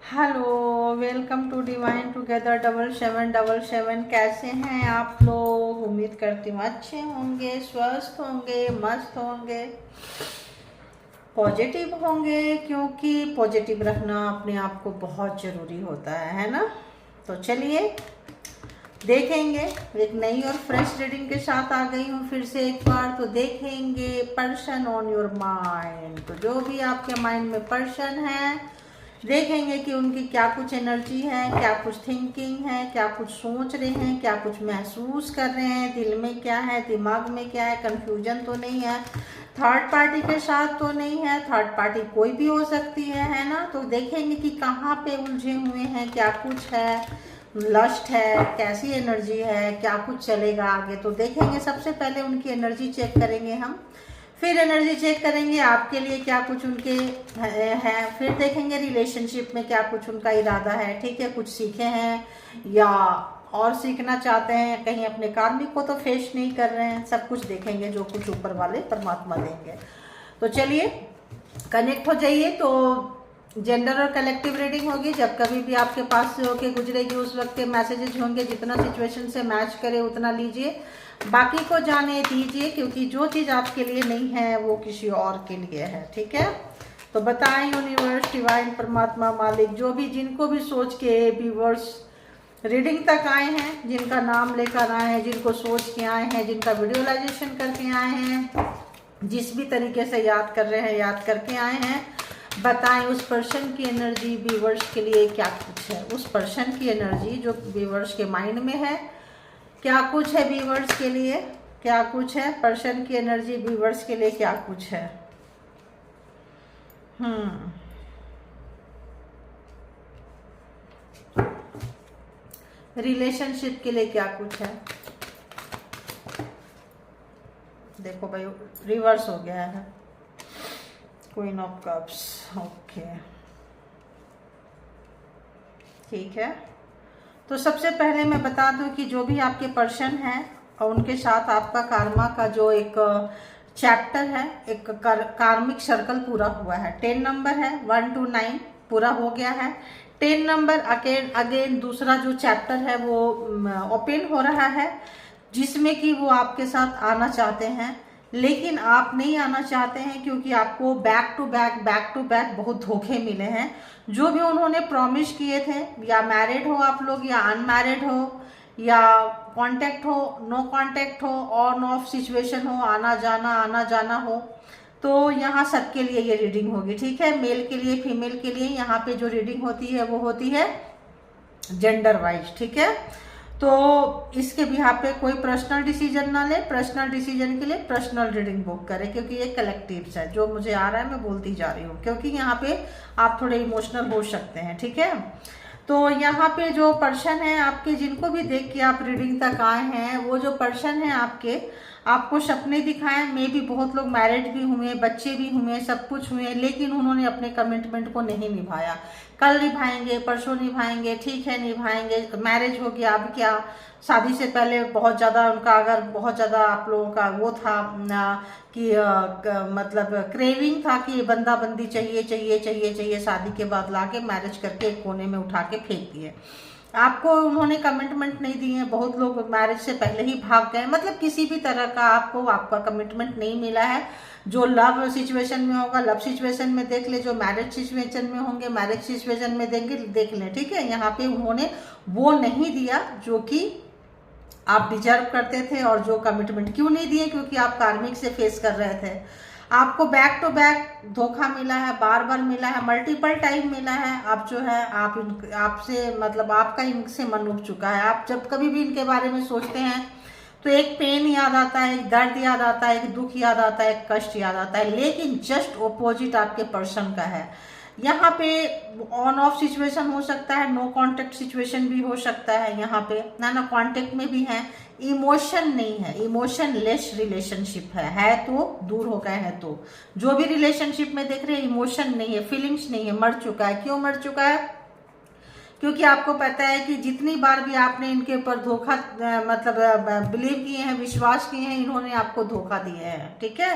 Hello, welcome to divine together 7777। कैसे हैं आप लोग? उम्मीद करती हूँ अच्छे होंगे, स्वस्थ होंगे, मस्त होंगे, पॉजिटिव होंगे, क्योंकि पॉजिटिव रखना अपने आप को बहुत ज़रूरी होता है ना। तो चलिए देखेंगे, एक नई और फ्रेश रीडिंग के साथ आ गई हूँ फिर से एक बार। तो देखेंगे पर्सन ऑन योर माइंड। तो जो भी आपके माइंड में पर्सन है, देखेंगे कि उनकी क्या कुछ एनर्जी है, क्या कुछ थिंकिंग है, क्या कुछ सोच रहे हैं, क्या कुछ महसूस कर रहे हैं, दिल में क्या है, दिमाग में क्या है, कंफ्यूजन तो नहीं है, थर्ड पार्टी के साथ तो नहीं है। थर्ड पार्टी कोई भी हो सकती है ना। तो देखेंगे कि कहाँ पे उलझे हुए हैं, क्या कुछ है, लस्ट है, कैसी एनर्जी है, क्या कुछ चलेगा आगे। तो देखेंगे, सबसे पहले उनकी एनर्जी चेक करेंगे हम, फिर एनर्जी चेक करेंगे आपके लिए क्या कुछ उनके है, फिर देखेंगे रिलेशनशिप में क्या कुछ उनका इरादा है। ठीक है, कुछ सीखे हैं या और सीखना चाहते हैं, कहीं अपने कार्मिक को तो फेस नहीं कर रहे हैं। सब कुछ देखेंगे जो कुछ ऊपर वाले परमात्मा देंगे। तो चलिए कनेक्ट हो जाइए। तो जेंडर और कलेक्टिव रीडिंग होगी। जब कभी भी आपके पास से होके गुजरेगी उस वक्त के मैसेजेस होंगे, जितना सिचुएशन से मैच करे उतना लीजिए, बाकी को जाने दीजिए, क्योंकि जो चीज़ आपके लिए नहीं है वो किसी और के लिए है। ठीक है, तो बताएं यूनिवर्स, डिवाइन, परमात्मा, मालिक, जो भी जिनको भी सोच के व्यूवर्स रीडिंग तक आए हैं, जिनका नाम लेकर आए हैं, जिनको सोच के आए हैं, जिनका वीडियोलाइजेशन करके आए हैं, जिस भी तरीके से याद कर रहे हैं, याद करके आए हैं, बताएं उस पर्सन की एनर्जी व्यूवर्स के लिए क्या कुछ है। उस पर्सन की एनर्जी जो व्यूवर्स के माइंड में है, क्या कुछ है व्यूवर्स के लिए, क्या कुछ है पर्सन की एनर्जी व्यूवर्स के लिए, क्या कुछ है। रिलेशनशिप के लिए क्या कुछ है। देखो भाई, रिवर्स हो गया है, क्वीन ऑफ कप्स। ओके, ठीक है। तो सबसे पहले मैं बता दूं कि जो भी आपके पर्सन हैं और उनके साथ आपका कार्मा का जो एक चैप्टर है, एक कार्मिक सर्कल पूरा हुआ है। 10 नंबर है, 1 to 9 पूरा हो गया है। 10 नंबर अगेन दूसरा जो चैप्टर है वो ओपन हो रहा है, जिसमें कि वो आपके साथ आना चाहते हैं, लेकिन आप नहीं आना चाहते हैं, क्योंकि आपको बैक टू बैक बहुत धोखे मिले हैं। जो भी उन्होंने प्रॉमिस किए थे, या मैरिड हो आप लोग या अनमैरिड हो, या कांटेक्ट हो, नो कांटेक्ट हो, ऑन ऑफ सिचुएशन हो, आना जाना हो, तो यहाँ सबके लिए ये रीडिंग होगी। ठीक है, मेल के लिए, फीमेल के लिए यहाँ पे जो रीडिंग होती है वो होती है जेंडर वाइज। ठीक है, तो इसके भी यहाँ पे कोई पर्सनल डिसीजन ना ले, पर्सनल डिसीजन के लिए पर्सनल रीडिंग बुक करें, क्योंकि ये कलेक्टिव है। जो मुझे आ रहा है मैं बोलती जा रही हूँ, क्योंकि यहाँ पे आप थोड़े इमोशनल हो सकते हैं। ठीक है, तो यहाँ पे जो पर्सन है आपके, जिनको भी देख के आप रीडिंग तक आए हैं, वो जो पर्सन है आपके, आपको सपने दिखाए। मे भी बहुत लोग मैरिड भी हुए, बच्चे भी हुए, सब कुछ हुए, लेकिन उन्होंने अपने कमिटमेंट को नहीं निभाया। कल निभाएंगे, परसों निभाएंगे, ठीक है निभाएंगे, मैरिज हो गया, अब क्या, शादी से पहले बहुत ज़्यादा उनका, अगर बहुत ज़्यादा आप लोगों का वो था कि मतलब क्रेविंग था कि बंदा बंदी चाहिए चाहिए चाहिए चाहिए, शादी के बाद लाके मैरिज करके एक कोने में उठा के फेंक दिए। आपको उन्होंने कमिटमेंट नहीं दिए, बहुत लोग मैरिज से पहले ही भाग गए, मतलब किसी भी तरह का आपको आपका कमिटमेंट नहीं मिला है। जो लव सिचुएशन में होगा लव सिचुएशन में देख ले, जो मैरिज सिचुएशन में होंगे मैरिज सिचुएशन में देंगे, देख लें। ठीक है, यहाँ पे उन्होंने वो नहीं दिया जो कि आप डिजर्व करते थे। और जो कमिटमेंट क्यों नहीं दिए, क्योंकि आप कार्मिक से फेस कर रहे थे। आपको बैक टू बैक धोखा मिला है, बार बार मिला है, मल्टीपल टाइम मिला है। आप जो है आपसे मतलब आपका इनसे मन उठ चुका है। आप जब कभी भी इनके बारे में सोचते हैं तो एक पेन याद आता है, एक दर्द याद आता है, एक दुख याद आता है, एक कष्ट याद आता है, लेकिन जस्ट ऑपोजिट आपके पर्सन का है। यहाँ पे ऑन ऑफ सिचुएशन हो सकता है, नो कांटेक्ट सिचुएशन भी हो सकता है, यहाँ पे ना कांटेक्ट में भी है, इमोशन नहीं है, इमोशन लेस रिलेशनशिप है तो दूर हो गए हैं। तो जो भी रिलेशनशिप में देख रहे हैं इमोशन नहीं है, फीलिंग्स नहीं है, मर चुका है। क्यों मर चुका है? क्योंकि आपको पता है कि जितनी बार भी आपने इनके ऊपर धोखा मतलब बिलीव किए हैं, विश्वास किए हैं, इन्होंने आपको धोखा दिया है। ठीक है,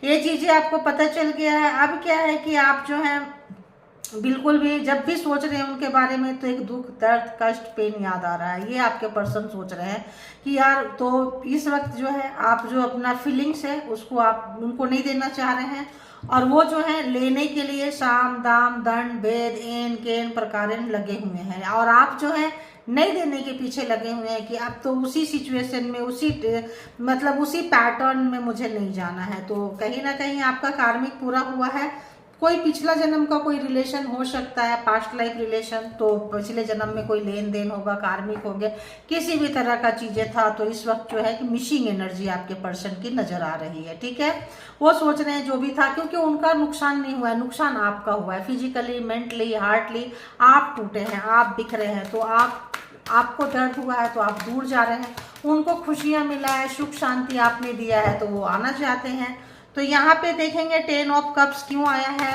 ये चीजें आपको पता चल गया है। अब क्या है कि आप जो है बिल्कुल भी जब भी सोच रहे हैं उनके बारे में तो एक दुख, दर्द, कष्ट, पेन याद आ रहा है। ये आपके पर्सन सोच रहे हैं कि यार, तो इस वक्त जो है आप जो अपना फीलिंग्स है उसको आप उनको नहीं देना चाह रहे हैं, और वो जो है लेने के लिए साम दाम दंड भेद एन केन प्रकारेण लगे हुए हैं, और आप जो है नहीं देने के पीछे लगे हुए हैं कि अब तो उसी सिचुएशन में, उसी मतलब उसी पैटर्न में मुझे नहीं जाना है। तो कहीं ना कहीं आपका कार्मिक पूरा हुआ है। कोई पिछला जन्म का कोई रिलेशन हो सकता है, पास्ट लाइफ रिलेशन, तो पिछले जन्म में कोई लेन देन होगा, कार्मिक हो गया, किसी भी तरह का चीजें था। तो इस वक्त जो है कि मिसिंग एनर्जी आपके पर्सन की नजर आ रही है। ठीक है, वो सोच रहे हैं जो भी था, क्योंकि उनका नुकसान नहीं हुआ है, नुकसान आपका हुआ है। फिजिकली, मेंटली, हार्टली आप टूटे हैं, आप बिखरे हैं। तो आपको दर्द हुआ है तो आप दूर जा रहे हैं। उनको खुशियां मिला है, सुख शांति आपने दिया है तो वो आना चाहते हैं। तो यहाँ पे देखेंगे 10 ऑफ कप्स क्यों आया है,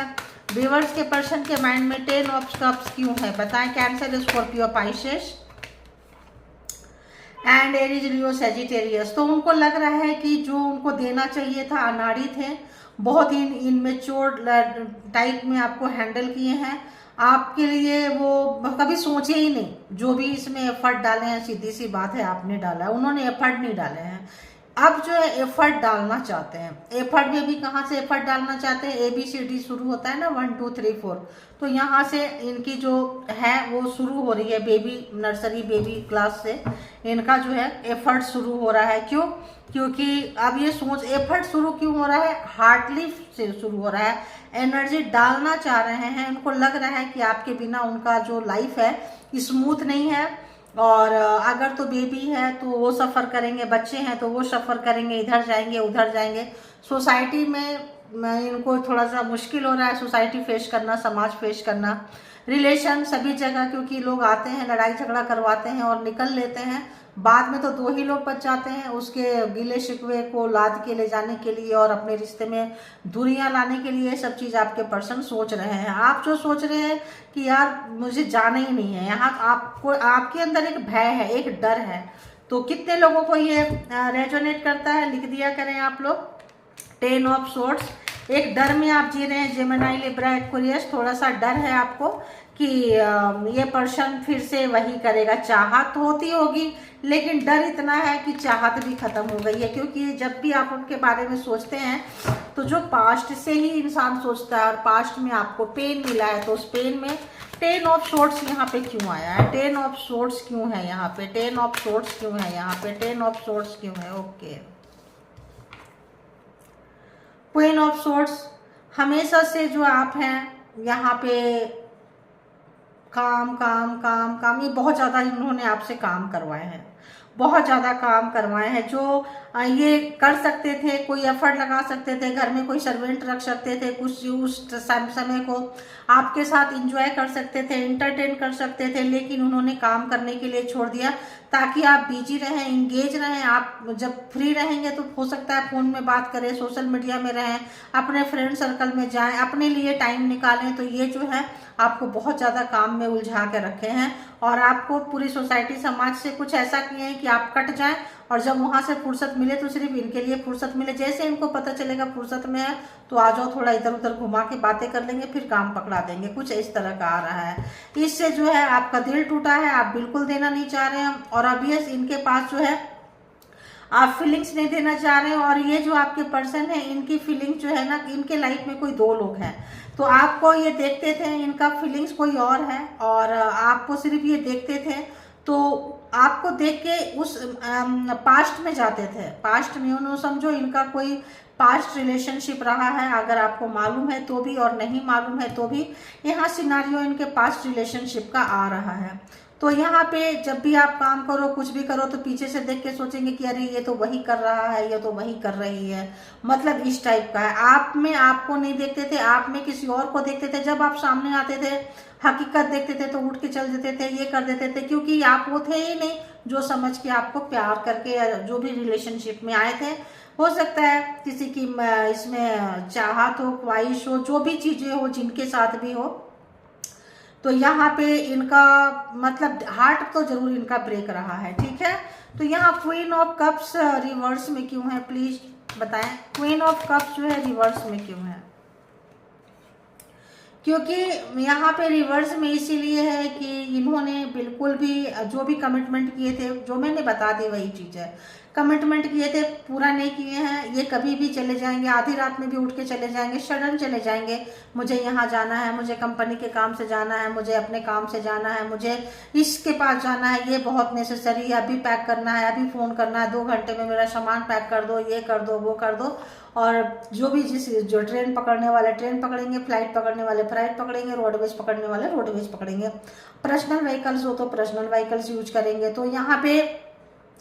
व्यूअर्स के पर्सन के माइंड में 10 ऑफ कप्स क्यों है, बताएं। Cancer, Scorpio, Pisces and Aries, Leo, Sagittarius. तो उनको लग रहा है कि जो उनको देना चाहिए था, अनाड़ी थे, बहुत ही इनमेच्योर टाइप में आपको हैंडल किए हैं। आपके लिए वो कभी सोचे ही नहीं, जो भी इसमें एफर्ट डाले हैं, सीधी सी बात है आपने डाला है, उन्होंने एफर्ट नहीं डाले हैं। अब जो है एफर्ट डालना चाहते हैं। एफर्ट में भी कहाँ से एफर्ट डालना चाहते हैं, ABCD शुरू होता है ना, 1 2 3 4, तो यहाँ से इनकी जो है वो शुरू हो रही है, बेबी नर्सरी, बेबी क्लास से इनका जो है एफर्ट शुरू हो रहा है। क्यों? क्योंकि अब ये सोच, एफर्ट शुरू क्यों हो रहा है, हार्टली से शुरू हो रहा है, एनर्जी डालना चाह रहे हैं। उनको लग रहा है कि आपके बिना उनका जो लाइफ है स्मूथ नहीं है, और अगर तो बेबी है तो वो सफ़र करेंगे, बच्चे हैं तो वो सफ़र करेंगे, इधर जाएंगे उधर जाएंगे। सोसाइटी में इनको थोड़ा सा मुश्किल हो रहा है, सोसाइटी फेस करना, समाज फेस करना, रिलेशन सभी जगह, क्योंकि लोग आते हैं, लड़ाई झगड़ा करवाते हैं और निकल लेते हैं। बाद में तो 2 ही लोग बच जाते हैं, उसके गिले शिकवे को लाद के ले जाने के लिए और अपने रिश्ते में दूरियां लाने के लिए। सब चीज़ आपके पर्सन सोच रहे हैं। आप जो सोच रहे हैं कि यार मुझे जाना ही नहीं है, यहाँ आपको, आपके अंदर एक भय है, एक डर है। तो कितने लोगों को ये रेजोनेट करता है, लिख दिया करें आप लोग। 10 ऑफ सोर्ड्स, एक डर में आप जी रहे हैं। जेमिनी, लिब्रा, एक्वेरियस, थोड़ा सा डर है आपको कि ये पर्सन फिर से वही करेगा। चाहत होती होगी लेकिन डर इतना है कि चाहत भी खत्म हो गई है, क्योंकि जब भी आप उनके बारे में सोचते हैं तो जो पास्ट से ही इंसान सोचता है, और पास्ट में आपको पेन मिला है तो उस पेन में 10 ऑफ सोर्ड्स यहाँ पे क्यों आया है, 10 ऑफ सोर्ड्स क्यों है यहाँ पे, 10 ऑफ सोर्ड्स क्यों है यहाँ पे, 10 ऑफ सोर्ड्स क्यों है। ओके, क्वीन ऑफ सोर्ड्स, हमेशा से जो आप हैं यहाँ पे काम काम काम काम, ये बहुत ज़्यादा इन्होंने आपसे काम करवाए हैं, बहुत ज़्यादा काम करवाए हैं। जो ये कर सकते थे, कोई एफर्ट लगा सकते थे, घर में कोई सर्वेंट रख सकते थे, कुछ उस समय को आपके साथ एंजॉय कर सकते थे, इंटरटेन कर सकते थे, लेकिन उन्होंने काम करने के लिए छोड़ दिया ताकि आप बिजी रहें, इंगेज रहें। आप जब फ्री रहेंगे तो हो सकता है फ़ोन में बात करें, सोशल मीडिया में रहें, अपने फ्रेंड सर्कल में जाएं, अपने लिए टाइम निकालें। तो ये जो है आपको बहुत ज़्यादा काम में उलझा के रखे हैं, और आपको पूरी सोसाइटी समाज से कुछ ऐसा किए हैं कि आप कट जाएं, और जब वहां से फुर्सत मिले तो सिर्फ इनके लिए फुर्सत मिले। जैसे इनको पता चलेगा फुर्सत में है तो आ जाओ, थोड़ा इधर उधर घुमा के बातें कर लेंगे, फिर काम पकड़ा देंगे, कुछ इस तरह का आ रहा है। इससे जो है आपका दिल टूटा है, आप बिल्कुल देना नहीं चाह रहे हैं, और अभी इनके पास जो है आप फीलिंग्स नहीं देना चाह रहे हो। और ये जो आपके पर्सन है, इनकी फीलिंग जो है ना, इनके लाइफ में कोई 2 लोग हैं, तो आपको ये देखते थे, इनका फीलिंग्स कोई और है, और आपको सिर्फ ये देखते थे, तो आपको देख के उस पास्ट में जाते थे। पास्ट में उन्होंने, समझो इनका कोई पास्ट रिलेशनशिप रहा है, अगर आपको मालूम है तो भी और नहीं मालूम है तो भी, यहाँ सिनारियो इनके पास्ट रिलेशनशिप का आ रहा है। तो यहाँ पे जब भी आप काम करो, कुछ भी करो, तो पीछे से देख के सोचेंगे कि अरे ये तो वही कर रहा है, ये तो वही कर रही है, मतलब इस टाइप का है। आप में आपको नहीं देखते थे, आप में किसी और को देखते थे। जब आप सामने आते थे, हकीकत देखते थे तो उठ के चल देते थे, ये कर देते थे, क्योंकि आप वो थे ही नहीं जो समझ के आपको प्यार करके जो भी रिलेशनशिप में आए थे। हो सकता है किसी की इसमें चाहत हो, ख्वाहिश हो, जो भी चीजें हो, जिनके साथ भी हो, तो यहाँ पे इनका मतलब हार्ट तो जरूर इनका ब्रेक रहा है। ठीक है, तो यहाँ क्वीन ऑफ कप्स रिवर्स में क्यों है, प्लीज बताएं। क्वीन ऑफ कप्स जो है रिवर्स में क्यों है, क्योंकि यहाँ पे रिवर्स में इसीलिए है कि इन्होंने बिल्कुल भी जो भी कमिटमेंट किए थे, जो मैंने बता दी वही चीज़ है, कमिटमेंट किए थे पूरा नहीं किए हैं। ये कभी भी चले जाएंगे, आधी रात में भी उठ के चले जाएंगे, सडन चले जाएंगे, मुझे यहाँ जाना है, मुझे कंपनी के काम से जाना है, मुझे अपने काम से जाना है, मुझे इसके पास जाना है, ये बहुत नेसेसरी है, अभी पैक करना है, अभी फ़ोन करना है, 2 घंटे में मेरा सामान पैक कर दो, ये कर दो, वो कर दो। और जो भी जो ट्रेन पकड़ने वाले ट्रेन पकड़ेंगे, फ्लाइट पकड़ने वाले फ्लाइट पकड़ेंगे, रोडवेज पकड़ने वाले रोडवेज पकड़ेंगे, पर्सनल व्हीकल्स हो तो पर्सनल व्हीकल्स यूज करेंगे। तो यहाँ पे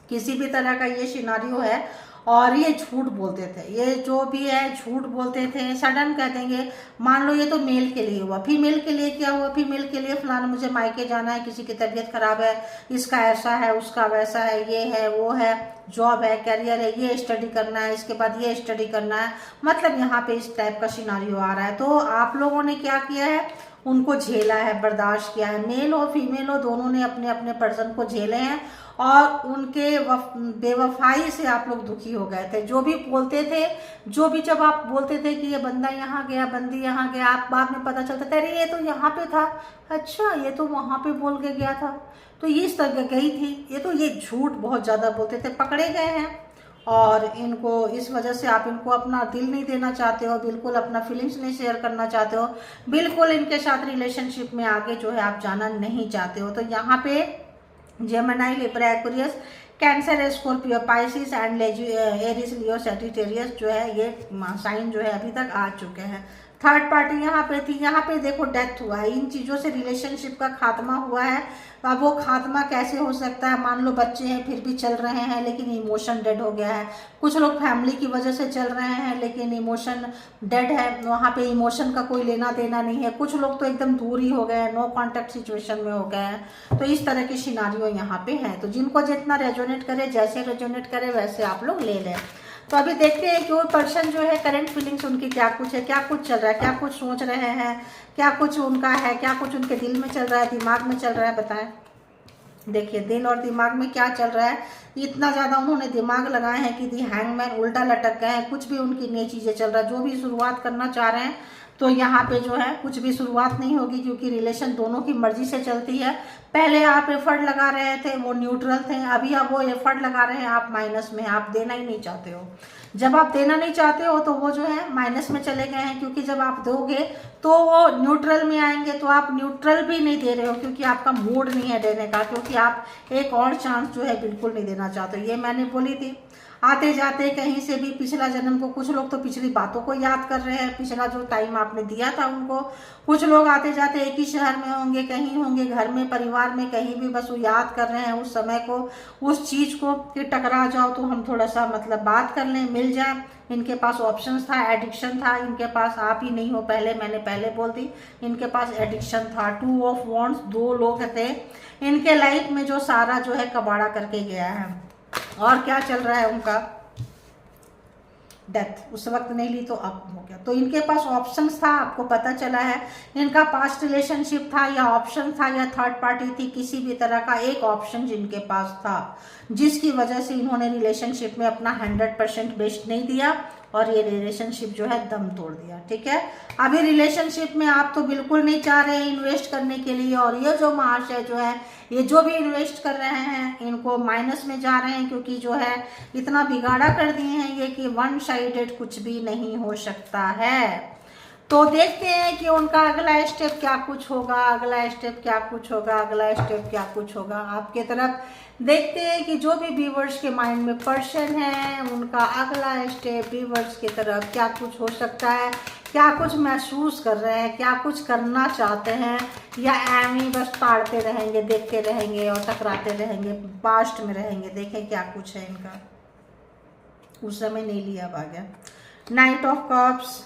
किसी भी तरह का ये सिनारियो है। और ये झूठ बोलते थे, ये जो भी है झूठ बोलते थे, सडन कह देंगे। मान लो ये तो मेल के लिए हुआ, फीमेल के लिए क्या हुआ, फीमेल के लिए फलाना मुझे मायके जाना है, किसी की तबीयत खराब है, इसका ऐसा है, उसका वैसा है, ये है, वो है, जॉब है, करियर है, ये स्टडी करना है, इसके बाद ये स्टडी करना है। मतलब यहाँ पे इस टाइप का सिनारियो आ रहा है। तो आप लोगों ने क्या किया है, उनको झेला है, बर्दाश्त किया है। मेल हो फीमेल हो, दोनों ने अपने अपने पर्सन को झेले हैं और उनके बेवफाई से आप लोग दुखी हो गए थे। जो भी बोलते थे, जो भी जब आप बोलते थे कि ये बंदा यहाँ गया, बंदी यहाँ गया, आप बाद में पता चलता था अरे ये तो यहाँ पे था, अच्छा ये तो वहाँ पे बोल के गया था, तो ये इस तरह गई थी, ये झूठ बहुत ज़्यादा बोलते थे, पकड़े गए हैं। और इनको इस वजह से आप इनको अपना दिल नहीं देना चाहते हो, बिल्कुल अपना फीलिंग्स नहीं शेयर करना चाहते हो, बिल्कुल इनके साथ रिलेशनशिप में आगे जो है आप जाना नहीं चाहते हो। तो यहाँ पे Gemini, Libra, Aquarius, Cancer, Scorpio, Pisces and Aries, Leo, Sagittarius जो है ये साइन जो है अभी तक आ चुके हैं। थर्ड पार्टी यहाँ पे थी, यहाँ पे देखो डेथ हुआ है, इन चीज़ों से रिलेशनशिप का खात्मा हुआ है। अब वो खात्मा कैसे हो सकता है, मान लो बच्चे हैं फिर भी चल रहे हैं लेकिन इमोशन डेड हो गया है। कुछ लोग फैमिली की वजह से चल रहे हैं लेकिन इमोशन डेड है, वहाँ पे इमोशन का कोई लेना देना नहीं है। कुछ लोग तो एकदम दूर ही हो गए हैं, नो कॉन्टेक्ट सिचुएशन में हो गए हैं। तो इस तरह की सिनारियो यहाँ पे है। तो जिनको जितना रेजोनेट करे, जैसे रेजोनेट करे वैसे आप लोग ले लें। तो अभी देखते हैं कि वो पर्सन जो है करंट फीलिंग्स उनकी क्या कुछ है, क्या कुछ चल रहा है, क्या कुछ सोच रहे हैं, क्या कुछ उनका है, क्या कुछ उनके दिल में चल रहा है, दिमाग में चल रहा है, बताएं। देखिए दिल और दिमाग में क्या चल रहा है। इतना ज़्यादा उन्होंने दिमाग लगाए हैं कि दी हैंगमैन उल्टा लटक गए हैं, कुछ भी उनकी नई चीज़ें चल रहा है। जो भी शुरुआत करना चाह रहे हैं तो यहाँ पे जो है कुछ भी शुरुआत नहीं होगी, क्योंकि रिलेशन दोनों की मर्जी से चलती है। पहले आप एफर्ट लगा रहे थे, वो न्यूट्रल थे, अभी आप वो एफर्ट लगा रहे हैं, आप माइनस में, आप देना ही नहीं चाहते हो। जब आप देना नहीं चाहते हो तो वो जो है माइनस में चले गए हैं, क्योंकि जब आप दोगे तो वो न्यूट्रल में आएंगे, तो आप न्यूट्रल भी नहीं दे रहे हो क्योंकि आपका मूड नहीं है देने का, क्योंकि आप एक और चांस जो है बिल्कुल नहीं देना चाहते। ये मैंने बोली थी। आते जाते कहीं से भी पिछला जन्म को, कुछ लोग तो पिछली बातों को याद कर रहे हैं, पिछला जो टाइम आपने दिया था उनको। कुछ लोग आते जाते एक ही शहर में होंगे, कहीं होंगे घर में, परिवार में, कहीं भी, बस वो याद कर रहे हैं उस समय को, उस चीज़ को कि टकरा जाओ तो हम थोड़ा सा मतलब बात कर लें, मिल जाए। इनके पास ऑप्शंस था, एडिक्शन था इनके पास, आप ही नहीं हो, मैंने पहले बोल दी, इनके पास एडिक्शन था। 2 ऑफ वॉन्ड्स, 2 लोग थे इनके लाइफ में जो सारा जो है कबाड़ा करके गया है। और क्या चल रहा है उनका, डेथ। उस वक्त नहीं ली तो अब हो गया। तो इनके पास ऑप्शंस था, आपको पता चला है। इनका पास्ट रिलेशनशिप था या ऑप्शन था या थर्ड पार्टी थी, किसी भी तरह का एक ऑप्शन जिनके पास था, जिसकी वजह से इन्होंने रिलेशनशिप में अपना 100% बेस्ट नहीं दिया और ये रिलेशनशिप जो है दम तोड़ दिया। ठीक है, अभी रिलेशनशिप में आप तो बिल्कुल नहीं चाह रहे हैं इन्वेस्ट करने के लिए, और ये जो महाशय जो है, ये जो भी इन्वेस्ट कर रहे हैं इनको माइनस में जा रहे हैं, क्योंकि जो है इतना बिगाड़ा कर दिए हैं ये कि 1 साइडेड कुछ भी नहीं हो सकता है। तो देखते हैं कि उनका अगला स्टेप क्या कुछ होगा, अगला स्टेप क्या कुछ होगा, अगला स्टेप क्या कुछ होगा। आपके तरफ देखते हैं कि जो भी व्यूअर्स के माइंड में पर्सन है उनका अगला स्टेप व्यूअर्स की तरफ क्या कुछ हो सकता है, क्या कुछ महसूस कर रहे हैं, क्या कुछ करना चाहते हैं, या एम ही बस ताड़ते रहेंगे, देखते रहेंगे और टकराते रहेंगे, पास्ट में रहेंगे। देखें क्या कुछ है इनका। उस समय नहीं लिया, अब आ गया night of cups,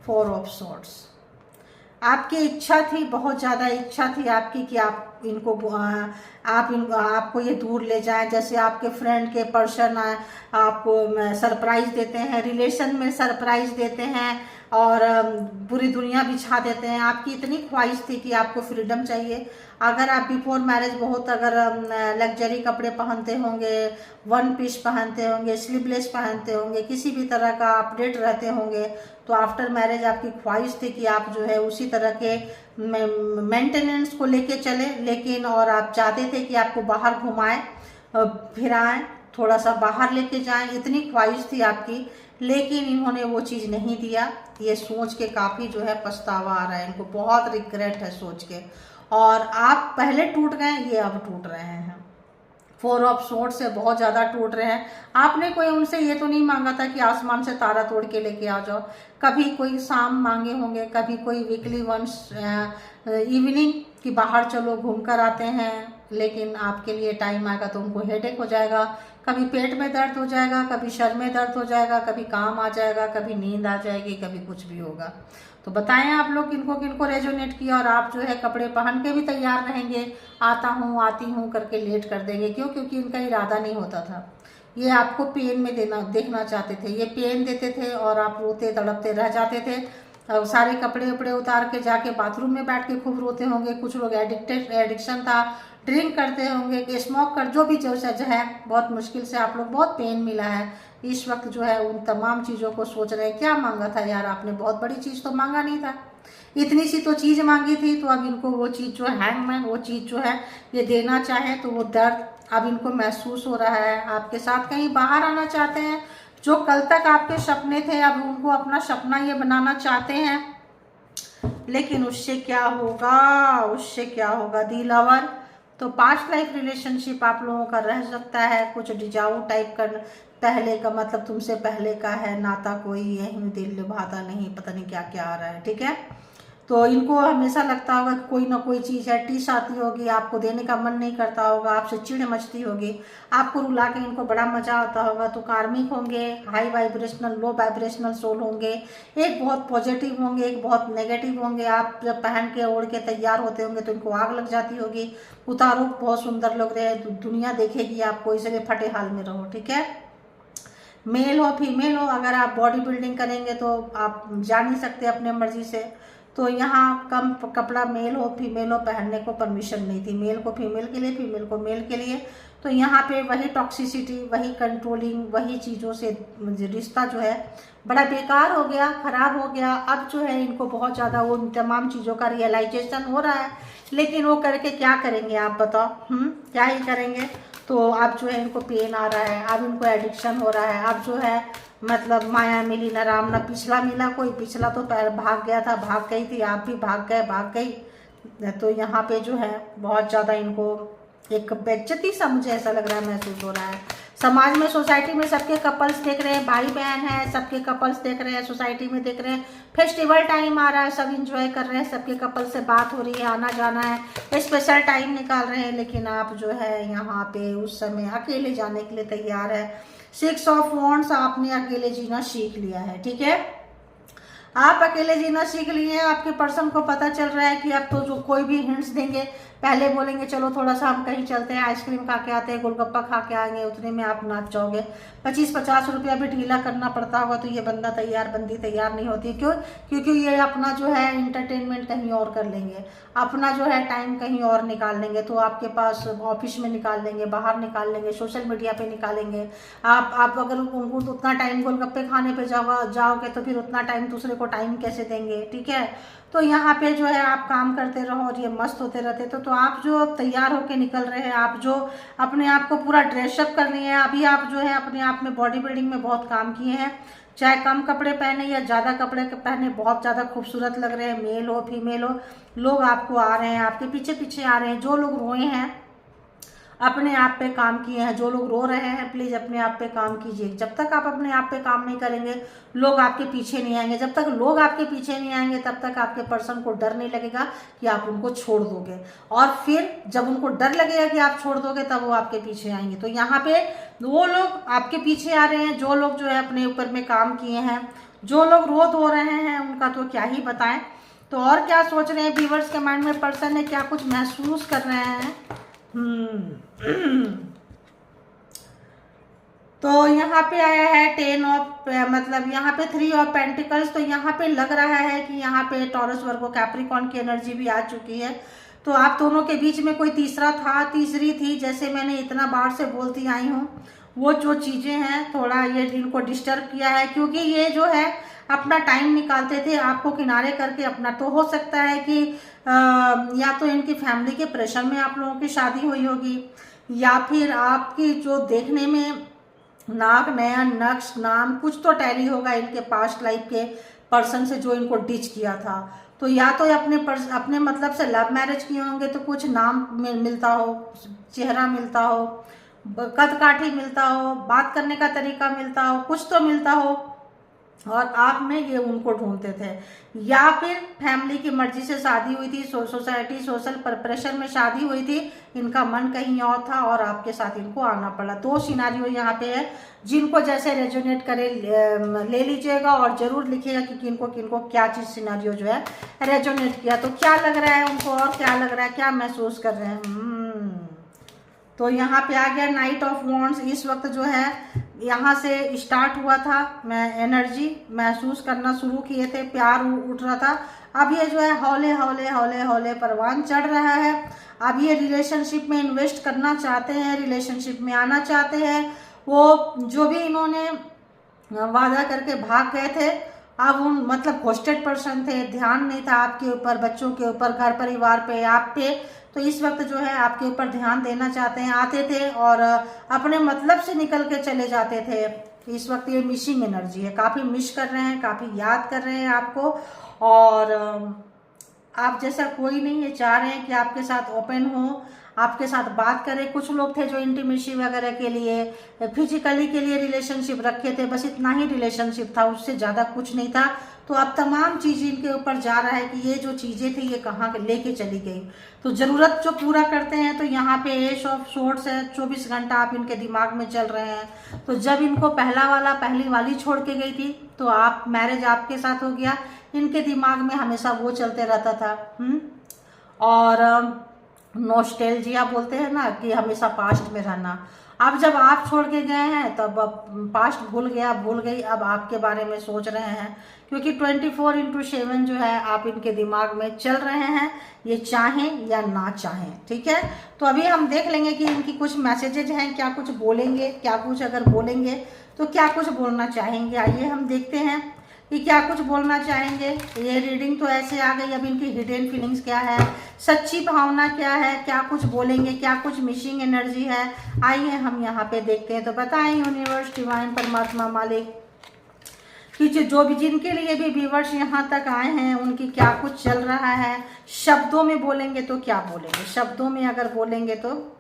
4 of swords. आपकी इच्छा थी, बहुत ज़्यादा इच्छा थी आपकी कि आप इनको आपको ये दूर ले जाएं, जैसे आपके फ्रेंड के पर्सन आपको सरप्राइज देते हैं, रिलेशन में सरप्राइज देते हैं, और पूरी दुनिया बिछा देते हैं। आपकी इतनी ख्वाहिश थी कि आपको फ्रीडम चाहिए। अगर आप बिफोर मैरिज बहुत अगर लग्जरी कपड़े पहनते होंगे, वन पीस पहनते होंगे, स्लीवलेस पहनते होंगे, किसी भी तरह का अपडेट रहते होंगे, तो आफ्टर मैरिज आपकी ख्वाहिश थी कि आप जो है उसी तरह के मेंटेनेंस को लेके चले, लेकिन और आप चाहते थे कि आपको बाहर घुमाएं फिराएं, थोड़ा सा बाहर लेके जाएं, इतनी ख्वाहिश थी आपकी, लेकिन इन्होंने वो चीज़ नहीं दिया। ये सोच के काफ़ी जो है पछतावा आ रहा है, इनको बहुत रिग्रेट है सोच के। और आप पहले टूट गए, ये अब टूट रहे हैं, 4 ऑफ सोर्ड से बहुत ज़्यादा टूट रहे हैं। आपने कोई उनसे ये तो नहीं मांगा था कि आसमान से तारा तोड़ के लेके आ जाओ। कभी कोई शाम मांगे होंगे, कभी कोई वीकली वंस इवनिंग कि बाहर चलो घूम कर आते हैं, लेकिन आपके लिए टाइम आएगा तो उनको हेडेक हो जाएगा, कभी पेट में दर्द हो जाएगा, कभी सर में दर्द हो जाएगा, कभी काम आ जाएगा, कभी नींद आ जाएगी, कभी कुछ भी होगा। तो बताएं आप लोग किनको किनको रेजोनेट किया, और आप जो है कपड़े पहन के भी तैयार रहेंगे, आता हूँ आती हूँ करके लेट कर देंगे। क्यों? क्योंकि इनका इरादा नहीं होता था, ये आपको पेन में देखना चाहते थे, ये पेन देते थे और आप रोते तड़पते रह जाते थे। सारे कपड़े वपड़े उतार के जाके बाथरूम में बैठ के खूब रोते होंगे। कुछ लोग एडिक्शन था, ड्रिंक करते होंगे, स्मोक कर, जो भी जो है, बहुत मुश्किल से आप लोग, बहुत पेन मिला है इस वक्त जो है। उन तमाम चीज़ों को सोच रहे हैं, क्या मांगा था यार आपने, बहुत बड़ी चीज़ तो मांगा नहीं था, इतनी सी तो चीज़ मांगी थी। तो अब इनको वो चीज़ जो हैंगमैन, वो चीज़ जो है ये देना चाहे, तो वो दर्द अब इनको महसूस हो रहा है। आपके साथ कहीं बाहर आना चाहते हैं, जो कल तक आपके सपने थे अब उनको अपना सपना ये बनाना चाहते हैं, लेकिन उससे क्या होगा, उससे क्या होगा। दी लवर, तो पास्ट लाइफ रिलेशनशिप आप लोगों का रह सकता है, कुछ डिजाऊ टाइप का, पहले का मतलब तुमसे पहले का है नाता, कोई यही दिल निभाता नहीं, पता नहीं क्या क्या आ रहा है, ठीक है। तो इनको हमेशा लगता होगा कि कोई ना कोई चीज़ है, टीस आती होगी, आपको देने का मन नहीं करता होगा, आपसे चिढ़ मचती होगी, आपको रुला के इनको बड़ा मजा आता होगा। तो कार्मिक होंगे, हाई वाइब्रेशनल, लो वाइब्रेशनल सोल होंगे, एक बहुत पॉजिटिव होंगे, एक बहुत नेगेटिव होंगे। आप जब पहन के ओढ़ के तैयार होते होंगे तो इनको आग लग जाती होगी, उतारो बहुत सुंदर लग रहे हैं, दुनिया देखेगी आपको, इसलिए फटे हाल में रहो, ठीक है। मेल हो फीमेल हो, अगर आप बॉडी बिल्डिंग करेंगे तो आप जा नहीं सकते अपने मर्जी से, तो यहाँ कम कपड़ा मेल हो फीमेल हो पहनने को परमिशन नहीं थी, मेल को फीमेल के लिए, फीमेल को मेल के लिए। तो यहाँ पे वही टॉक्सिसिटी, वही कंट्रोलिंग, वही चीज़ों से रिश्ता जो है बड़ा बेकार हो गया, खराब हो गया। अब जो है इनको बहुत ज़्यादा वो तमाम चीज़ों का रियलाइजेशन हो रहा है, लेकिन वो करके क्या करेंगे आप बताओ, क्या ही करेंगे। तो अब जो है इनको पेन आ रहा है, अब इनको एडिक्शन हो रहा है, अब जो है मतलब माया मिली न राम, न पिछला मिला कोई, पिछला तो भाग गया था, भाग गई थी, आप भी भाग गए, भाग गई। तो यहाँ पे जो है बहुत ज़्यादा इनको एक बेइज्जती सा मुझे ऐसा लग रहा है, महसूस हो रहा है। समाज में, सोसाइटी में सबके कपल्स देख रहे हैं, भाई बहन है, सबके कपल्स देख रहे हैं, सोसाइटी में देख रहे हैं, फेस्टिवल टाइम आ रहा है, सब इंजॉय कर रहे हैं, सबके कपल से बात हो रही है, आना जाना है, स्पेशल टाइम निकाल रहे हैं, लेकिन आप जो है यहाँ पे उस समय अकेले जाने के लिए तैयार है। 6 ऑफ वॉन्ड्स, आपने अकेले जीना सीख लिया है, ठीक है, आप अकेले जीना सीख लिए हैं। आपके पर्सन को पता चल रहा है कि अब तो जो कोई भी हिंट्स देंगे, पहले बोलेंगे चलो थोड़ा सा हम कहीं चलते हैं, आइसक्रीम खा के आते हैं, गोलगप्पा खा के आएंगे, उतने में आप नाच जाओगे। 25-50 रुपया भी ढीला करना पड़ता होगा तो ये बंदा बंदी तैयार नहीं होती। क्यों? क्योंकि ये अपना जो है इंटरटेनमेंट कहीं और कर लेंगे, अपना जो है टाइम कहीं और निकाल लेंगे। तो आपके पास ऑफिस में निकाल लेंगे, बाहर निकाल लेंगे, सोशल मीडिया पे निकालेंगे। आप अगर उनको उतना टाइम गोलगप्पे खाने पे जाओगे तो फिर उतना टाइम दूसरे को टाइम कैसे देंगे, ठीक है। तो यहाँ पे जो है आप काम करते रहो और ये मस्त होते रहते। तो आप जो तैयार होके निकल रहे हैं, आप जो अपने आप को पूरा ड्रेसअप कर लिए हैं, अभी आप जो है अपने आप में बॉडी बिल्डिंग में बहुत काम किए हैं, चाहे कम कपड़े पहने या ज़्यादा कपड़े पहने, बहुत ज़्यादा खूबसूरत लग रहे हैं, मेल हो फीमेल हो, लोग आपको आ रहे हैं, आपके पीछे पीछे आ रहे हैं। जो लोग रोए हैं अपने आप पे काम किए हैं, जो लोग रो रहे हैं प्लीज़ अपने आप पे काम कीजिए। जब तक आप अपने आप पे काम नहीं करेंगे लोग आपके पीछे नहीं आएंगे। जब तक लोग आपके पीछे नहीं आएंगे तब तक आपके पर्सन को डर नहीं लगेगा कि आप उनको छोड़ दोगे, और फिर जब उनको डर लगेगा कि आप छोड़ दोगे तब वो आपके पीछे आएंगे। तो यहाँ पे वो लोग आपके पीछे आ रहे हैं जो लोग जो है अपने ऊपर में काम किए हैं, जो लोग रो धो रहे हैं उनका तो क्या ही बताएं। तो और क्या सोच रहे हैं व्यूअर्स के माइंड में, पर्सन है क्या कुछ महसूस कर रहे हैं। तो यहाँ पे आया है 10 ऑफ, मतलब यहाँ पे 3 ऑफ पेंटिकल्स। तो यहाँ पे लग रहा है कि यहाँ पे टॉरस वर्गो कैप्रिकॉर्न की एनर्जी भी आ चुकी है। तो आप दोनों के बीच में कोई तीसरा था, तीसरी थी, जैसे मैंने इतना बार से बोलती आई हूँ, वो जो चीज़ें हैं थोड़ा ये इनको डिस्टर्ब किया है, क्योंकि ये जो है अपना टाइम निकालते थे आपको किनारे करके अपना। तो हो सकता है कि या तो इनकी फैमिली के प्रेशर में आप लोगों की शादी हुई होगी, या फिर आपकी जो देखने में नाक, नया नक्श, नाम कुछ तो टैली होगा इनके पास्ट लाइफ के पर्सन से जो इनको डिच किया था। तो या तो अपने मतलब से लव मैरिज किए होंगे, तो कुछ नाम मिलता हो, चेहरा मिलता हो, कद काठी मिलता हो, बात करने का तरीका मिलता हो, कुछ तो मिलता हो, और आप में ये उनको ढूंढते थे। या फिर फैमिली की मर्जी से शादी हुई थी, सोसाइटी सोशल प्रेशर में शादी हुई थी, इनका मन कहीं और था और आपके साथ इनको आना पड़ा। 2 सिनारियो यहाँ पे है, जिनको जैसे रेजोनेट करे ले लीजिएगा और जरूर लिखिएगा कि किनको किनको क्या चीज सिनारियो जो है रेजोनेट किया। तो क्या लग रहा है उनको और क्या लग रहा है, क्या महसूस कर रहे हैं। तो यहाँ पे आ गया नाइट ऑफ वॉन्ड्स। इस वक्त जो है यहाँ से स्टार्ट हुआ था, मैं एनर्जी महसूस करना शुरू किए थे, प्यार उठ रहा था। अब ये जो है हौले हौले हौले हौले परवान चढ़ रहा है। अब ये रिलेशनशिप में इन्वेस्ट करना चाहते हैं, रिलेशनशिप में आना चाहते हैं। वो जो भी इन्होंने वादा करके भाग गए थे, अब उन मतलब घोस्टेड पर्सन थे, ध्यान नहीं था आपके ऊपर, बच्चों के ऊपर, घर परिवार पे, आप पे। तो इस वक्त जो है आपके ऊपर ध्यान देना चाहते हैं, आते थे और अपने मतलब से निकल के चले जाते थे। इस वक्त ये मिसिंग एनर्जी है, काफ़ी मिस कर रहे हैं, काफ़ी याद कर रहे हैं आपको, और आप जैसा कोई नहीं, ये चाह रहे हैं कि आपके साथ ओपन हो, आपके साथ बात करें। कुछ लोग थे जो इंटीमेसी वगैरह के लिए, फिजिकली के लिए रिलेशनशिप रखे थे, बस इतना ही रिलेशनशिप था, उससे ज़्यादा कुछ नहीं था। तो अब तमाम चीज़ इनके ऊपर जा रहा है कि ये जो चीज़ें थी ये कहाँ लेके चली गई। तो ज़रूरत जो पूरा करते हैं, तो यहाँ पे एश ऑफ सोर्ड्स है, 24 घंटा आप इनके दिमाग में चल रहे हैं। तो जब इनको पहली वाली छोड़ के गई थी, तो आप मैरिज आपके साथ हो गया, इनके दिमाग में हमेशा वो चलते रहता था। और नॉस्टैल्जिया बोलते हैं ना, कि हमेशा पास्ट में रहना। अब जब आप छोड़ के गए हैं, तब अब पास्ट भूल गई, अब आपके बारे में सोच रहे हैं, क्योंकि 24/7 जो है आप इनके दिमाग में चल रहे हैं, ये चाहें या ना चाहें। ठीक है, तो अभी हम देख लेंगे कि इनकी कुछ मैसेजेज हैं, क्या कुछ बोलेंगे, क्या कुछ अगर बोलेंगे तो क्या कुछ बोलना चाहेंगे। आइए हम देखते हैं कि क्या कुछ बोलना चाहेंगे। ये रीडिंग तो ऐसे आ गई, अब इनकी हिडन फीलिंग्स क्या है, सच्ची भावना क्या है, क्या कुछ बोलेंगे, क्या कुछ मिसिंग एनर्जी है। आइए हम यहाँ पे देखते हैं। तो बताएं यूनिवर्स, डिवाइन, परमात्मा, मालिक, कि जो भी जिनके लिए भी व्यूअर्स यहाँ तक आए हैं, उनकी क्या कुछ चल रहा है। शब्दों में बोलेंगे तो क्या बोलेंगे, शब्दों में अगर बोलेंगे तो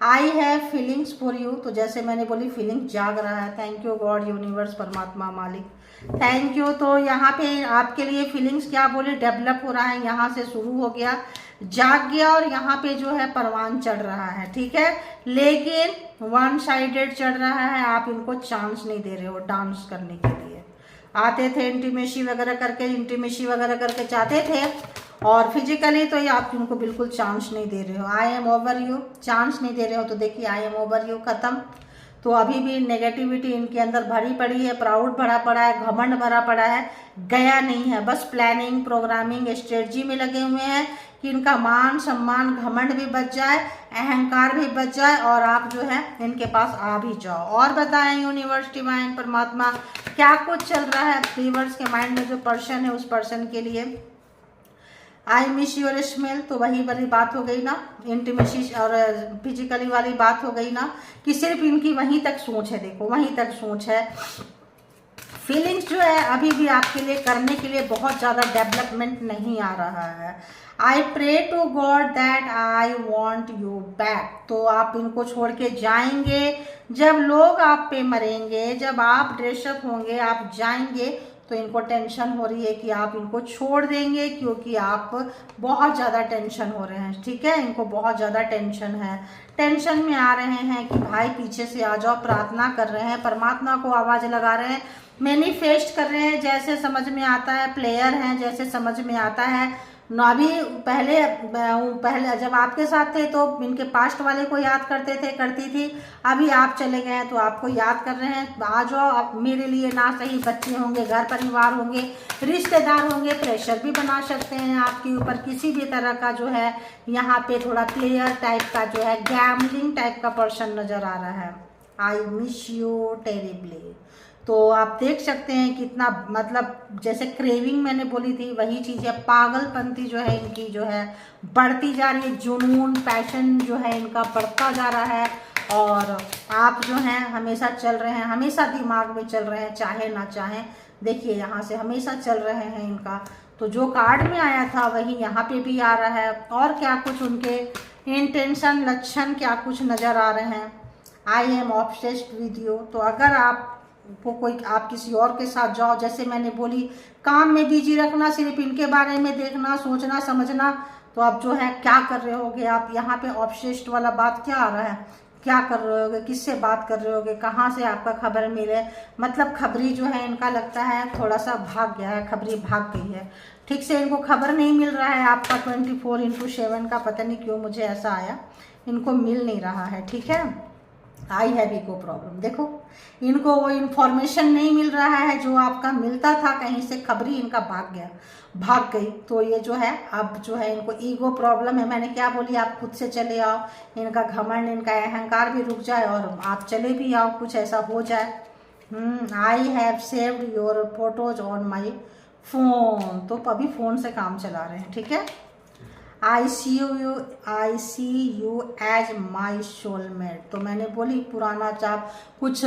I have feelings for you. तो जैसे मैंने बोली, फीलिंग जाग रहा है। थैंक यू गॉड, यूनिवर्स, परमात्मा, मालिक, थैंक यू। तो यहाँ पे आपके लिए फीलिंग्स क्या बोले, डेवलप हो रहा है, यहाँ से शुरू हो गया, जाग गया, और यहाँ पे जो है परवान चढ़ रहा है। ठीक है, लेकिन 1 साइडेड चढ़ रहा है, आप इनको चांस नहीं दे रहे हो डांस करने के लिए। आते थे इंटीमेसी वगैरह करके चाहते थे, और फिजिकली तो ये आप उनको बिल्कुल चांस नहीं दे रहे हो। I am over you, chance नहीं दे रहे हो। तो देखिए, आई एम ओवर यू खत्म। तो अभी भी नेगेटिविटी इनके अंदर भरी पड़ी है, प्राउड भरा पड़ा है, घमंड भरा पड़ा है, गया नहीं है। बस प्लानिंग, प्रोग्रामिंग, स्ट्रेटजी में लगे हुए हैं कि इनका मान सम्मान, घमंड भी बच जाए, अहंकार भी बच जाए, और आप जो है इनके पास आ भी जाओ। और बताएं यूनिवर्स, डिवाइन, परमात्मा, क्या कुछ चल रहा है व्यूअर्स के माइंड में, जो पर्सन है उस पर्सन के लिए। आई मिस योर स्मेल, तो वही वाली बात हो गई ना, इंटीमेसी और फिजिकली वाली बात हो गई ना, कि सिर्फ इनकी वहीं तक सोच है। देखो, वहीं तक सोच है। फीलिंग्स जो है अभी भी आपके लिए करने के लिए बहुत ज़्यादा डेवलपमेंट नहीं आ रहा है। I pray to God that I want you back. तो आप इनको छोड़ के जाएंगे, जब लोग आप पे मरेंगे, जब आप ड्रेसअप होंगे, आप जाएंगे, तो इनको टेंशन हो रही है कि आप इनको छोड़ देंगे, क्योंकि आप बहुत ज़्यादा टेंशन हो रहे हैं। ठीक है, इनको बहुत ज़्यादा टेंशन है, टेंशन में आ रहे हैं कि भाई पीछे से आ जाओ, प्रार्थना कर रहे हैं, परमात्मा को आवाज़ लगा रहे हैं, मैनिफेस्ट कर रहे हैं, जैसे समझ में आता है, प्लेयर हैं जैसे समझ में आता है। अभी पहले जब आपके साथ थे तो इनके पास्ट वाले को याद करते थे, करती थी। अभी आप चले गए हैं तो आपको याद कर रहे हैं। आ जाओ, आप मेरे लिए ना सही बच्चे होंगे, घर परिवार होंगे, रिश्तेदार होंगे, प्रेशर भी बना सकते हैं आपके ऊपर किसी भी तरह का जो है। यहाँ पे थोड़ा प्लेयर टाइप का जो है, गैम्बलिंग टाइप का पर्सन नजर आ रहा है। I miss you terribly. तो आप देख सकते हैं कितना, मतलब जैसे क्रेविंग मैंने बोली थी वही चीज़ है। पागलपंती जो है इनकी जो है बढ़ती जा रही है, जुनून पैशन जो है इनका बढ़ता जा रहा है। और आप जो हैं हमेशा चल रहे हैं, हमेशा दिमाग में चल रहे हैं, चाहे ना चाहें। देखिए यहाँ से हमेशा चल रहे हैं इनका। तो जो कार्ड में आया था वही यहाँ पे भी आ रहा है। और क्या कुछ उनके इंटेंशन, लक्षण क्या कुछ नज़र आ रहे हैं। I am obsessed with you. तो अगर आप आप किसी और के साथ जाओ, जैसे मैंने बोली, काम में बिजी रखना, सिर्फ इनके बारे में देखना, सोचना समझना, तो आप जो है क्या कर रहे होगे। आप यहाँ पे ऑब्सेस्ड वाला बात क्या आ रहा है, क्या कर रहे होगे, किससे बात कर रहे होगे, कहाँ से आपका खबर मिले। मतलब खबरी जो है इनका लगता है थोड़ा सा भाग गया है, खबरी भाग गई है, ठीक से इनको खबर नहीं मिल रहा है आपका 24/7 का। पता नहीं क्यों मुझे ऐसा आया, इनको मिल नहीं रहा है, ठीक है। I have ego problem. देखो इनको वो इन्फॉर्मेशन नहीं मिल रहा है जो आपका मिलता था, कहीं से खबरी इनका भाग गई। तो ये जो है अब जो है इनको ईगो प्रॉब्लम है। मैंने क्या बोली, आप खुद से चले आओ, इनका घमंड, इनका अहंकार भी रुक जाए और आप चले भी आओ, कुछ ऐसा हो जाए। I have saved your photos on my phone. तो अभी फ़ोन से काम चला रहे हैं, ठीक है। आई सी यू एज माई सोलमेट। तो मैंने बोली पुराना चाप, कुछ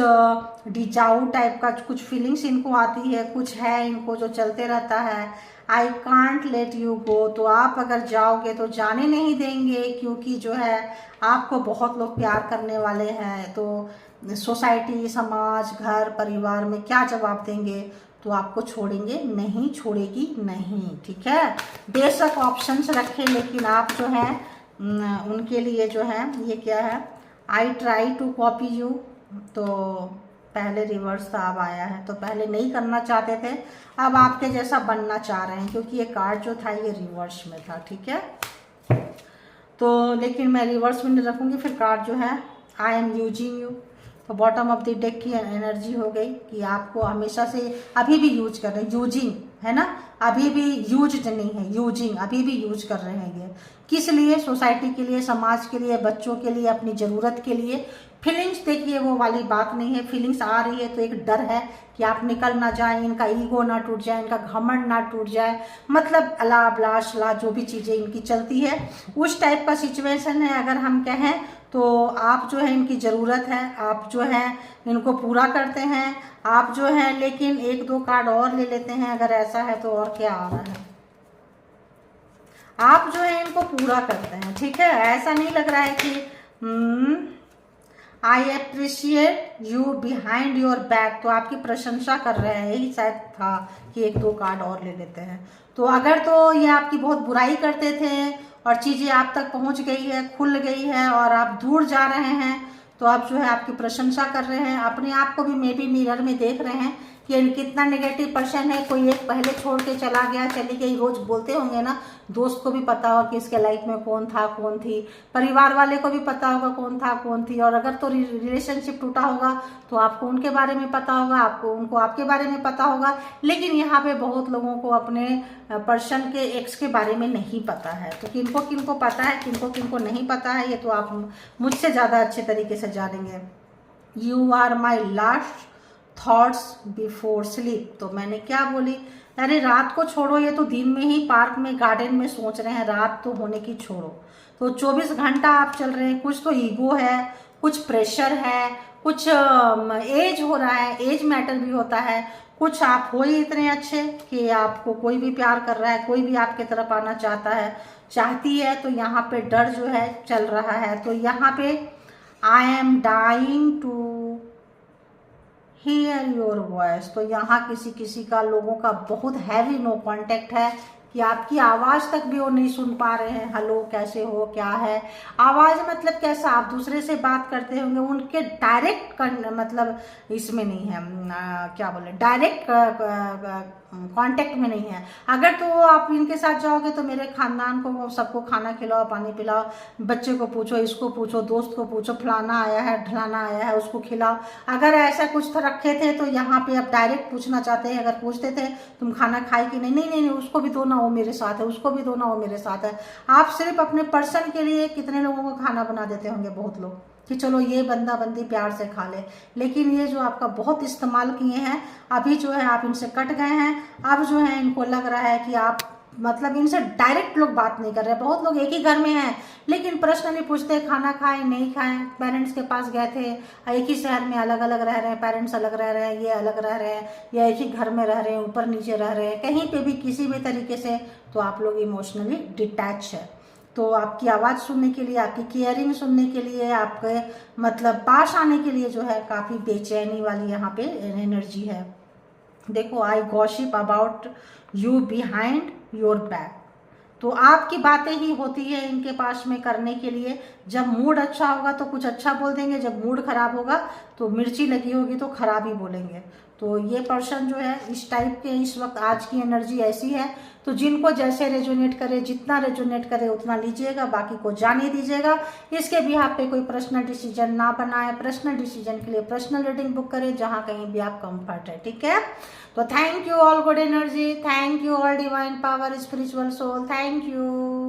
डिजाऊ टाइप का कुछ फीलिंग्स इनको आती है, कुछ है इनको जो चलते रहता है। I can't let you go. तो आप अगर जाओगे तो जाने नहीं देंगे, क्योंकि जो है आपको बहुत लोग प्यार करने वाले हैं। तो सोसाइटी, समाज, घर परिवार में क्या जवाब देंगे। तो आपको छोड़ेंगे नहीं, छोड़ेगी नहीं, ठीक है। बेशक ऑप्शंस रखें, लेकिन आप जो है उनके लिए जो है ये क्या है, I try to copy you. तो पहले रिवर्स था, अब आया है। तो पहले नहीं करना चाहते थे, अब आपके जैसा बनना चाह रहे हैं, क्योंकि ये कार्ड जो था ये रिवर्स में था, ठीक है। तो लेकिन मैं रिवर्स में नहीं रखूँगी, फिर कार्ड जो है आई एम यूजिंग यू। तो बॉटम ऑफ द डेक की एनर्जी हो गई कि आपको हमेशा से अभी भी यूज कर रहे हैं, यूजिंग है ना, अभी भी यूज नहीं है, यूजिंग अभी भी यूज कर रहे हैं। ये किस लिए, सोसाइटी के लिए, समाज के लिए, बच्चों के लिए, अपनी ज़रूरत के लिए। फीलिंग्स देखिए वो वाली बात नहीं है, फीलिंग्स आ रही है तो एक डर है कि आप निकल ना जाए, इनका ईगो ना टूट जाए, इनका घमंड ना टूट जाए। मतलब अला बलाशला जो भी चीज़ें इनकी चलती है उस टाइप का सिचुएशन है। अगर हम कहें तो आप जो है इनकी ज़रूरत है, आप जो है इनको पूरा करते हैं, आप जो है। लेकिन एक दो कार्ड और ले लेते हैं अगर ऐसा है तो। और क्या आ रहा है, आप जो है इनको पूरा करते हैं, ठीक है। ऐसा नहीं लग रहा है कि I appreciate you behind your back. तो आपकी प्रशंसा कर रहे हैं, यही शायद था कि एक दो कार्ड और ले लेते हैं। तो अगर तो ये आपकी बहुत बुराई करते थे और चीज़ें आप तक पहुंच गई है, खुल गई है और आप दूर जा रहे हैं, तो आप जो है आपकी प्रशंसा कर रहे हैं। अपने आप को भी मे बी मिरर में देख रहे हैं कि कितना नेगेटिव पर्सन है। कोई एक पहले छोड़ के चला गया, चली गई, रोज बोलते होंगे ना, दोस्त को भी पता होगा कि इसके लाइफ में कौन था कौन थी, परिवार वाले को भी पता होगा कौन था कौन थी। और अगर तो रिलेशनशिप टूटा होगा तो आपको उनके बारे में पता होगा, आपको उनको आपके बारे में पता होगा। लेकिन यहाँ पे बहुत लोगों को अपने पर्सन के एक्स के बारे में नहीं पता है। तो किनको किनको पता है, किनको किनको नहीं पता है, ये तो आप मुझसे ज़्यादा अच्छे तरीके से जानेंगे। You are my last thoughts before sleep. तो मैंने क्या बोली, अरे रात को छोड़ो, ये तो दिन में ही पार्क में गार्डन में सोच रहे हैं, रात तो होने की छोड़ो। तो 24 घंटा आप चल रहे हैं। कुछ तो ईगो है, कुछ प्रेशर है, कुछ एज हो रहा है, एज मैटर भी होता है। कुछ आप हो ही इतने अच्छे कि आपको कोई भी प्यार कर रहा है, कोई भी आपके तरफ आना चाहता है, चाहती है। तो यहाँ पे डर जो है चल रहा है। तो यहाँ पे I am dying to hear your voice. तो यहाँ किसी किसी का, लोगों का बहुत हैवी नो कांटेक्ट है कि आपकी आवाज़ तक भी वो नहीं सुन पा रहे हैं। हेलो कैसे हो, क्या है, आवाज़ मतलब कैसा, आप दूसरे से बात करते होंगे, उनके डायरेक्ट मतलब इसमें नहीं है, क्या बोले, डायरेक्ट कांटेक्ट में नहीं है। अगर तो आप इनके साथ जाओगे तो मेरे खानदान को सबको खाना खिलाओ, पानी पिलाओ, बच्चे को पूछो, इसको पूछो, दोस्त को पूछो, फलाना आया है, ढलाना आया है, उसको खिलाओ। अगर ऐसा कुछ रखे थे तो यहाँ पे आप डायरेक्ट पूछना चाहते हैं, अगर पूछते थे तुम खाना खाई कि नहीं, नहीं नहीं नहीं, उसको भी दो ना, वो मेरे साथ है, उसको भी दो ना, वो मेरे साथ है। आप सिर्फ अपने पर्सन के लिए कितने लोगों को खाना बना देते होंगे, बहुत लोग, कि चलो ये बंदा बंदी प्यार से खा ले। लेकिन ये जो आपका बहुत इस्तेमाल किए हैं, अभी जो है आप इनसे कट गए हैं। अब जो है इनको लग रहा है कि आप मतलब इनसे डायरेक्ट लोग बात नहीं कर रहे। बहुत लोग एक ही घर में हैं लेकिन पर्सनली पूछते खाना खाएं नहीं खाएं, पेरेंट्स के पास गए थे, एक ही शहर में अलग अलग रह रहे हैं, पेरेंट्स अलग रह रहे हैं, ये अलग रह रहे हैं, या एक ही घर में रह रहे हैं, ऊपर नीचे रह रहे हैं, कहीं पे भी किसी भी तरीके से, तो आप लोग इमोशनली डिटैच है। तो आपकी आवाज़ सुनने के लिए, आपकी केयरिंग सुनने के लिए, आपके मतलब पास आने के लिए जो है काफ़ी बेचैनी वाली यहाँ पे एनर्जी है। देखो, I gossip about you behind your back. तो आपकी बातें ही होती है इनके पास में करने के लिए। जब मूड अच्छा होगा तो कुछ अच्छा बोल देंगे, जब मूड खराब होगा तो मिर्ची लगी होगी तो खराब ही बोलेंगे। तो ये पर्सन जो है इस टाइप के, इस वक्त आज की एनर्जी ऐसी है। तो जिनको जैसे रेजोनेट करे, जितना रेजोनेट करे उतना लीजिएगा, बाकी को जाने दीजिएगा। इसके भी आप पे कोई पर्सनल डिसीजन ना बनाए। पर्सनल डिसीजन के लिए पर्सनल रीडिंग बुक करें जहाँ कहीं भी आप कंफर्ट है, ठीक है। तो thank you all good energy, thank you all divine power, spiritual soul, thank you.